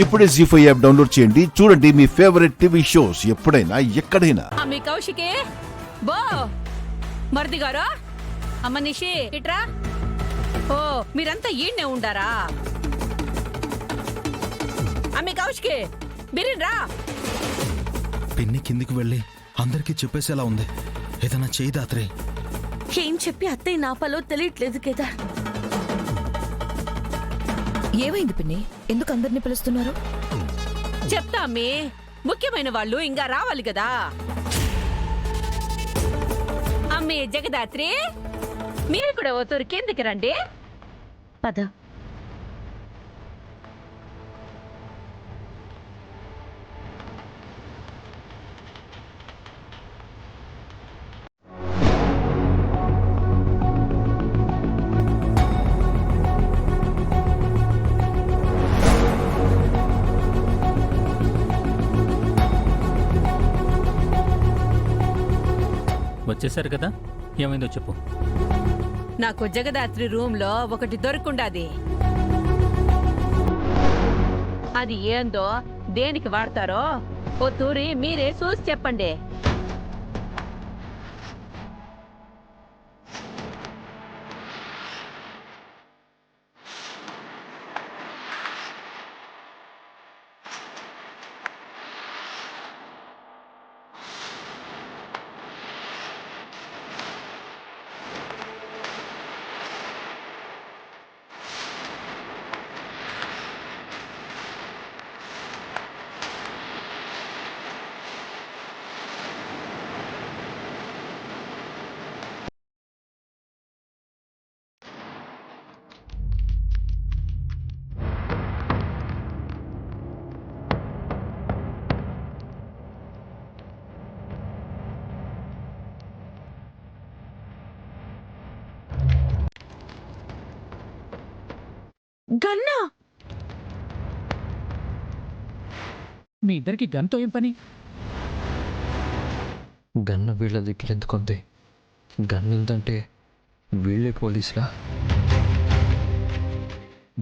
ఇప్పుడే జీ5 app download చేయండి. చూడండి మీ ఫేవరెట్ టీవీ షోస్ ఎప్పుడైనా ఎక్కడైనా. మీ కౌశికి బో మరిది గారు, అమ్మ నిషి ఇట్రా. ఓ మీరంతా ఈడ్నే ఉండారా? అమ్మి కౌశికి బిరిన్రా. పిన్ని కిందికి వెళ్ళి అందరికీ చెప్పేసేలా ఉంది. ఏదైనా చేయి దాత్రే. ఏం చెప్పి అత్తయ్య నాపాలో తెలియట్లేదు కేదార్. ఏమైంది పిన్ని? ఎందుకు అందరినీ పిలుస్తున్నారు? చెప్తా అమ్మి, ముఖ్యమైన వాళ్ళు ఇంకా రావాలి కదా. అమ్మి జగదాత్రి, మీరు కూడా ఓతూరు కిందికి రండి. పద. వచ్చేసారు కదా, ఏమైందో చెప్పు. నాకు జగదాత్రి రూమ్ లో ఒకటి దొరుకుండాది. అది ఏందో దేనికి వాడతారో ఓ తూరి మీరే చూసి చెప్పండి. గన్నా, మీ ఇద్దరికి గన్తో ఏం పని? గన్ను వీళ్ళ దగ్గర ఎందుకుంది? గన్ ఉందంటే వీళ్ళే పోలీసులా?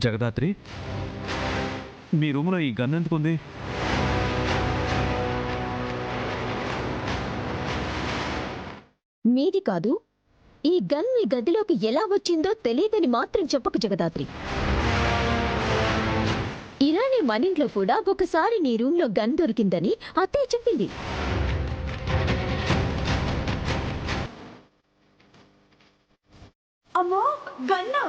జగదాత్రి, మీ రూమ్లో ఈ గన్ ఎందుకుంది? మీది కాదు. ఈ గన్ మీ గదిలోకి ఎలా వచ్చిందో తెలియదని మాత్రం చెప్పకు జగదాత్రి. ఇరానీ మనింట్లో కూడా ఒకసారి నీ రూమ్ లో గన్ దొరికిందని అత్తయ్య చెప్పింది. అమ్మో గన్నా!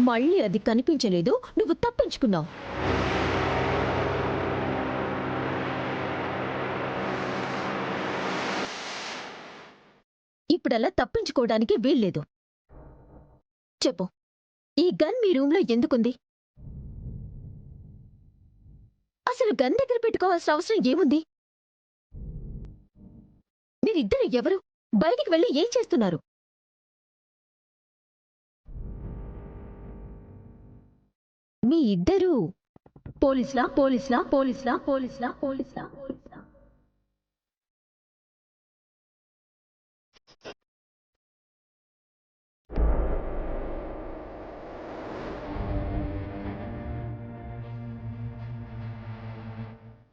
మళ్ళీ అది కనిపించలేదు, నువ్వు తప్పించుకున్నావు. ఇప్పుడలా తప్పించుకోవడానికి వీల్లేదు. చెప్పు, ఈ గన్ మీ రూమ్ లో ఎందుకుంది? అసలు గన్ దగ్గర పెట్టుకోవాల్సిన అవసరం ఏముంది? మీరిద్దరు ఎవరు? బయటికి వెళ్ళి ఏం చేస్తున్నారు? మీ ఇద్దరు పోలీసులా? పోలీసులా? పోలీసులా? పోలీసులా? పోలీసులా? పోలీసులా?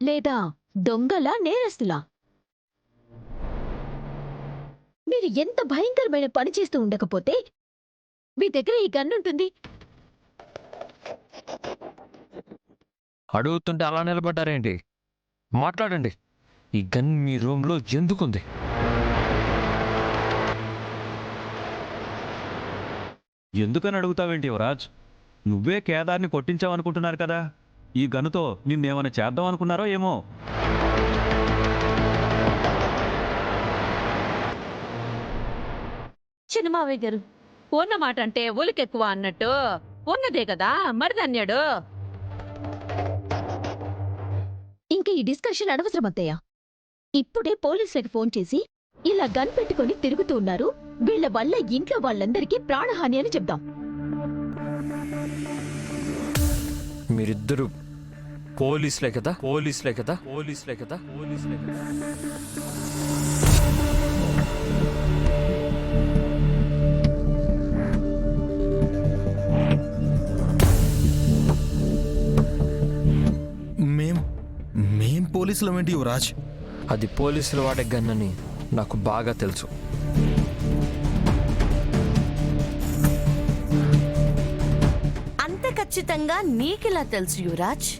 లేదా దొంగలా? నేరస్తులా? మీరు ఎంత భయంకరమైన పని చేస్తూ ఉండకపోతే మీ దగ్గర ఈ గన్ ఉంటుంది. అడుగుతుంటే అలా నిలబడ్డారేంటి? మాట్లాడండి. ఈ గన్ మీ రూమ్లో ఎందుకుంది? ఎందుకని అడుగుతావేంటి యువరాజ్? నువ్వే కేదార్ని కొట్టించావనుకుంటున్నారు కదా. ఈ గన్నుతో నిన్నేమైనా చేద్దాం అనుకున్నారో ఏమో. చిన్నమావయ్య గారు, ఉన్న మాట అంటే ఒలికెక్కువ అన్నట్టు ఉన్నదే కదా మరిదన్యాడు. ఇంకా ఈ డిస్కషన్ అనవసరం అత్తయ్య. ఇప్పుడే పోలీసులకు ఫోన్ చేసి ఇలా గన్ పెట్టుకొని తిరుగుతూ ఉన్నారు, వీళ్ళ వల్ల ఇంట్లో వాళ్ళందరికీ ప్రాణహాని అని చెప్దాం. మీరిద్దరు పోలీసులే కదా? పోలీసులే కదా? పోలీసులే కదా? పోలీసులే కదా? పోలీసులం ఏంటి యువరాజ్? అది పోలీసులు వాడే గన్ అని నాకు బాగా తెలుసు. అంత ఖచ్చితంగా నీకెలా తెలుసు యువరాజ్?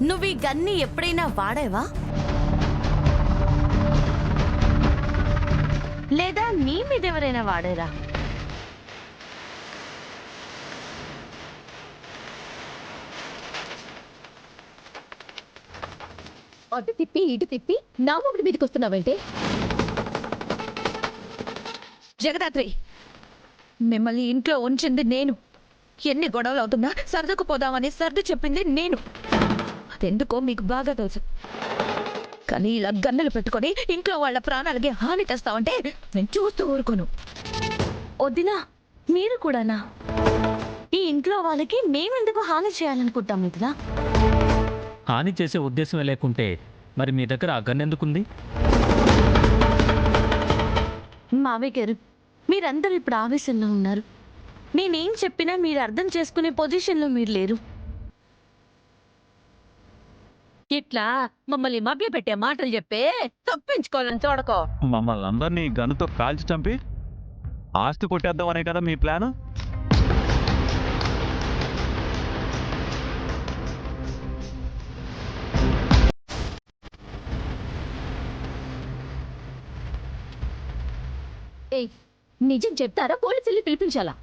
నువ్వు ఈ గన్ని ఎప్పుడైనా వాడావా? లేదా నీ మీద ఎవరైనా వాడారా? అటు తిప్పి ఇటు తిప్పి నా మొగుడి మీదకి వస్తున్నావంటే? జగదాత్రి, మిమ్మల్ని ఇంట్లో ఉంచింది నేను. ఎన్ని గొడవలు అవుతున్నా సర్దుకు పోదామని సర్దు చెప్పింది నేను. అదెందుకో మీకు బాగా తెలుసు. కానీ ఇలా గన్నులు పెట్టుకొని ఇంట్లో వాళ్ళ ప్రాణాలకి హాని తెస్తావంటే నేను చూస్తూ ఊరుకోను. వదినా, మీరు కూడానా? ఈ ఇంట్లో వాళ్ళకి మేమెందుకు హాని చేయాలనుకుంటాం వదినా? హాని చేసే ఉద్దేశమే లేకుంటే మరి మీ దగ్గర ఆ గన్ ఎందుకుంది? మావయ్య గారు, మీరందరూ ఇప్పుడు ఆవేశంలో ఉన్నారు. నేనేం చెప్పినా మీరు అర్థం చేసుకునే పొజిషన్లో మీరు లేరు. ఇట్లా మమ్మల్ని మభ్య పెట్టే మాటలు చెప్పే తప్పించుకోవాలని చూడకో. మమ్మల్ని అందరినీ గనుతో కాల్చి చంపి ఆస్తి కొట్టేద్దామనే కదా మీ ప్లాను? ఏయ్, నిజం చెప్తారా పోలీసుల్ని పిలిపించాలా?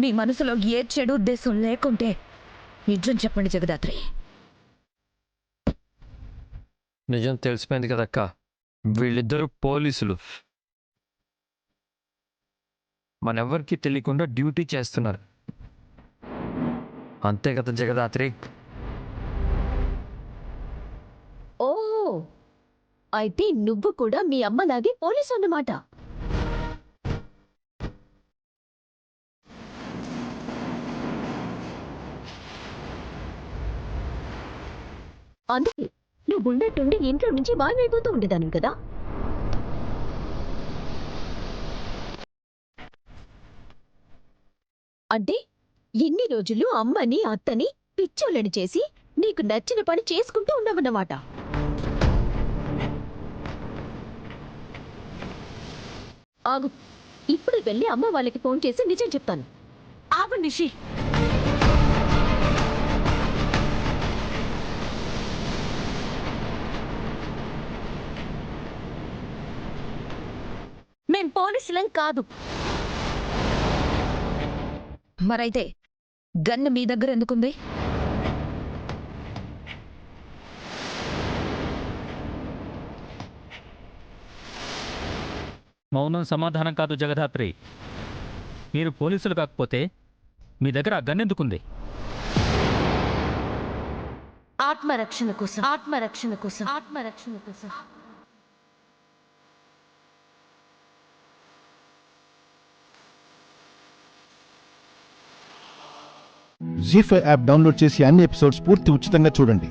మీ మనసులో ఏ చెడు ఉద్దేశం లేకుంటే నిజం చెప్పండి జగదాత్రి. నిజం తెలిసిపోయింది కదక్క, వీళ్ళిద్దరూ పోలీసులు. మనెవ్వరికీ తెలియకుండా డ్యూటీ చేస్తున్నారు. అంతే కదా జగదాత్రి? ఓ, అయితే నువ్వు కూడా మీ అమ్మలాగే పోలీసు అన్నమాట. అందుకే నువ్వు ఉన్నట్టుండి ఇంట్లో నుంచి మాయమైపోతూ ఉండేదాన్ని కదా. అంటే ఎన్ని రోజులు అమ్మని అత్తని పిచ్చోళ్ళని చేసి నీకు నచ్చిన పని చేసుకుంటూ ఉన్నావన్నమాట. ఆగు, ఇప్పుడు వెళ్ళి అమ్మ వాళ్ళకి ఫోన్ చేసి నిజం చెప్తాను. ఆగు నిషి. మేం పోలీసులం కాదు. మరైతే గన్ను మీ దగ్గర ఎందుకుంది? మౌనం సమాధానం కాదు జగదాత్రి. మీరు పోలీసులు కాకపోతే మీ దగ్గర ఆ గన్ ఎందుకుంది? ఆత్మరక్షణ కోసం, ఆత్మరక్షణ కోసం, ఆత్మరక్షణ కోసం. జీ5 యాప్ డౌన్లోడ్ చేసి అన్ని ఎపిసోడ్స్ పూర్తి ఉచితంగా చూడండి.